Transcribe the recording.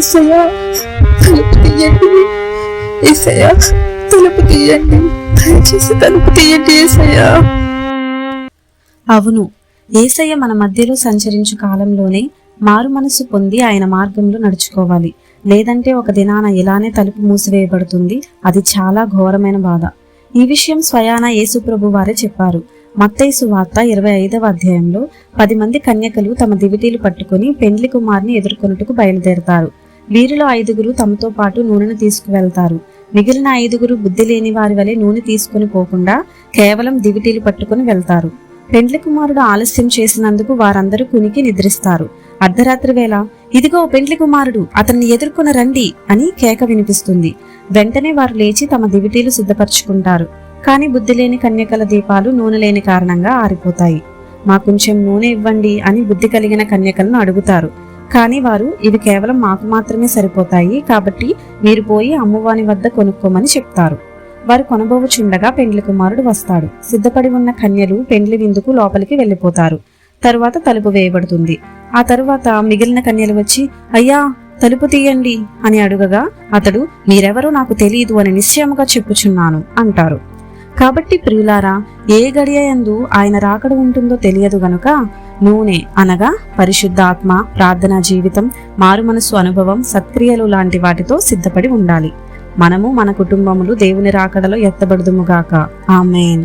యేసయ్యా తలుపు తీయండి, యేసయ్యా తలుపు తీయండి, దయచేసి తలుపు తీయండి యేసయ్యా. అవును, యేసయ్య మన మధ్యలో సంచరించు కాలంలోనే మారు మనసు పొంది ఆయన మార్గంలో నడుచుకోవాలి. లేదంటే ఒక దినాన ఇలానే తలుపు మూసివేయబడుతుంది. అది చాలా ఘోరమైన బాధ. ఈ విషయం స్వయాన యేసుప్రభు వారే చెప్పారు. మత్తయి సువార్త 25వ అధ్యాయంలో 10 మంది కన్యకలు తమ దివిటీలు పట్టుకుని పెండ్లి కుమార్ని ఎదుర్కొనుటకు బయలుదేరతారు. వీరిలో 5 తమతో పాటు నూనెను తీసుకువెళ్తారు. మిగిలిన 5 బుద్ధి లేని వారి వలె నూనె తీసుకుని పోకుండా కేవలం దివిటీలు పట్టుకుని వెళ్తారు. పెండ్లి కుమారుడు ఆలస్యం చేసినందుకు వారందరూ కునికి నిద్రిస్తారు. అర్ధరాత్రి వేళ, ఇదిగో పెండ్లి కుమారుడు, అతన్ని ఎదుర్కొన రండి అని కేక వినిపిస్తుంది. వెంటనే వారు లేచి తమ దివిటీలు సిద్ధపరచుకుంటారు. కాని బుద్ధి లేని కన్యకల దీపాలు నూనె లేని కారణంగా ఆరిపోతాయి. మా కొంచెం నూనె ఇవ్వండి అని బుద్ధి కలిగిన కన్యకలను అడుగుతారు. కాని వారు, ఇవి కేవలం మాకు మాత్రమే సరిపోతాయి, కాబట్టి మీరు పోయి అమ్మువాని వద్ద కొనుక్కోమని చెప్తారు. వారు కొనబోవుచుండగా పెండ్లి కుమారుడు వస్తాడు. సిద్ధపడి ఉన్న కన్యలు పెండ్లి విందుకు లోపలికి వెళ్లిపోతారు. తరువాత తలుపు వేయబడుతుంది. ఆ తరువాత మిగిలిన కన్యలు వచ్చి, అయ్యా తలుపు తీయండి అని అడుగగా అతడు, మీరెవరో నాకు తెలియదు అని నిశ్చయముగా చెప్పుచున్నాను అంటారు. కాబట్టి ప్రియులారా, ఏ గడియందు ఆయన రాకడ ఉంటుందో తెలియదు గనుక నూనె అనగా పరిశుద్ధ ఆత్మ, ప్రార్థనా జీవితం, మారుమనస్సు అనుభవం, సత్క్రియలు లాంటి వాటితో సిద్ధపడి ఉండాలి. మనము మన కుటుంబములు దేవుని రాకడలో ఎత్తబడుదుముగాక. ఆమేన్.